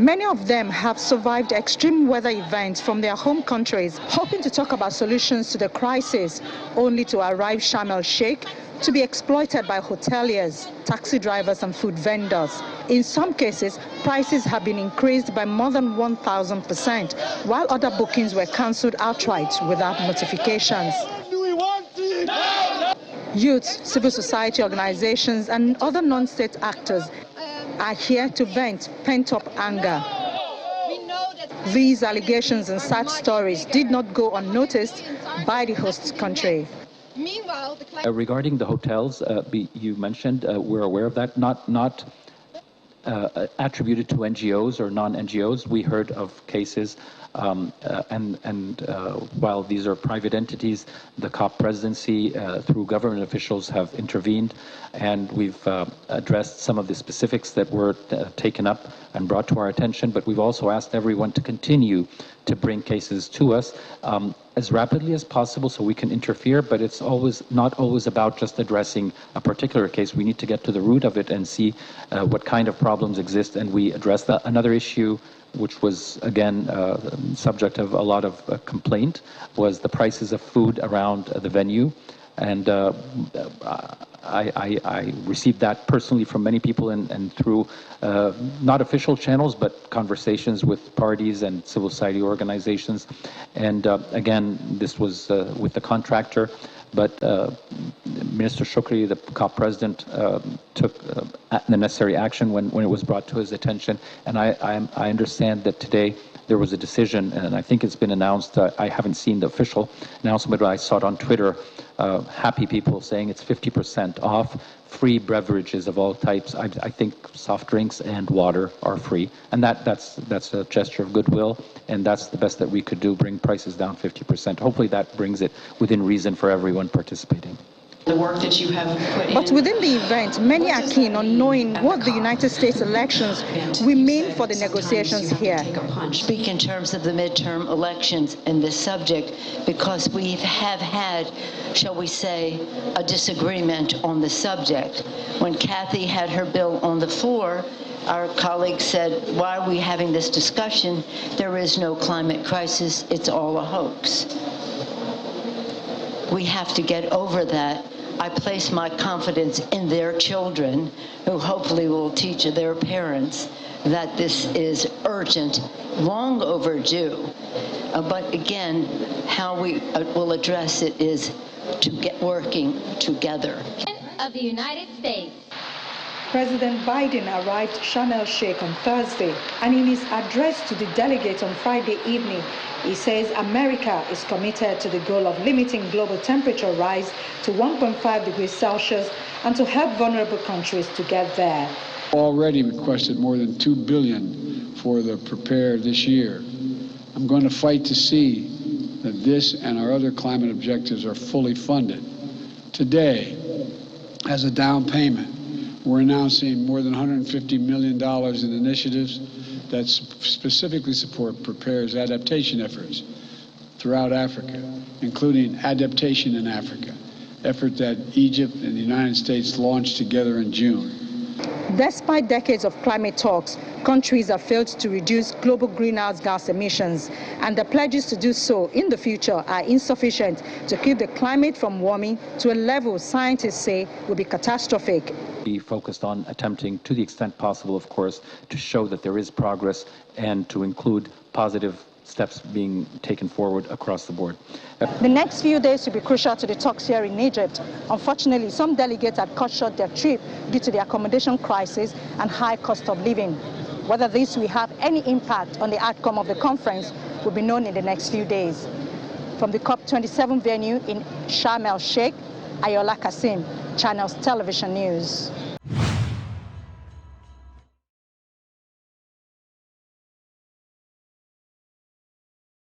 Many of them have survived extreme weather events from their home countries, hoping to talk about solutions to the crisis, only to arrive Sharm el-Sheikh to be exploited by hoteliers, taxi drivers and food vendors. In some cases, prices have been increased by more than 1,000%, while other bookings were cancelled outright without notifications. Youth, civil society organizations and other non-state actors are here to vent pent-up anger. These allegations and sad stories did not go unnoticed by the host country. Regarding the hotels, you mentioned, we're aware of that, not attributed to NGOs or non-NGOs. We heard of cases, while these are private entities, the COP presidency, through government officials, have intervened, and we've addressed some of the specifics that were taken up and brought to our attention, but we've also asked everyone to continue to bring cases to us as rapidly as possible so we can interfere, but it's not always about just addressing a particular case. We need to get to the root of it and see what kind of problems exist, and we address that. Another issue which was, again, subject of a lot of complaint, was the prices of food around the venue. And I received that personally from many people and through not official channels, but conversations with parties and civil society organizations. And again, this was with the contractor. But Minister Shukri, the COP president, took the necessary action when it was brought to his attention. And I understand that today there was a decision, and I think it's been announced. I haven't seen the official announcement, but I saw it on Twitter. Happy people saying it's 50% off, free beverages of all types. I think soft drinks and water are free, and that's a gesture of goodwill, and that's the best that we could do, bring prices down 50%. Hopefully that brings it within reason for everyone participating. The work that you have put in. But within the event, many are keen on knowing what the United States elections will mean for the negotiations here. Speak in terms of the midterm elections and this subject, because we have had, shall we say, a disagreement on the subject. When Kathy had her bill on the floor, our colleague said, why are we having this discussion? There is no climate crisis. It's all a hoax. We have to get over that. I place my confidence in their children, who hopefully will teach their parents that this is urgent, long overdue. But again, how we will address it is to get working together. Of the United States. President Biden arrived Sharm el-Sheikh on Thursday, and in his address to the delegates on Friday evening, he says America is committed to the goal of limiting global temperature rise to 1.5 degrees Celsius and to help vulnerable countries to get there. Already requested more than $2 billion for the Prepare this year. I'm going to fight to see that this and our other climate objectives are fully funded. Today, as a down payment, we're announcing more than $150 million in initiatives that specifically support Prepare's adaptation efforts throughout Africa, including Adaptation in Africa, effort that Egypt and the United States launched together in June. Despite decades of climate talks, countries have failed to reduce global greenhouse gas emissions, and the pledges to do so in the future are insufficient to keep the climate from warming to a level scientists say will be catastrophic. We focused on attempting, to the extent possible, of course, to show that there is progress and to include positive steps being taken forward across the board. The next few days will be crucial to the talks here in Egypt. Unfortunately, some delegates had cut short their trip due to the accommodation crisis and high cost of living. Whether this will have any impact on the outcome of the conference will be known in the next few days. From the COP27 venue in Sharm el-Sheikh, Ayola Kasim, Channels Television News.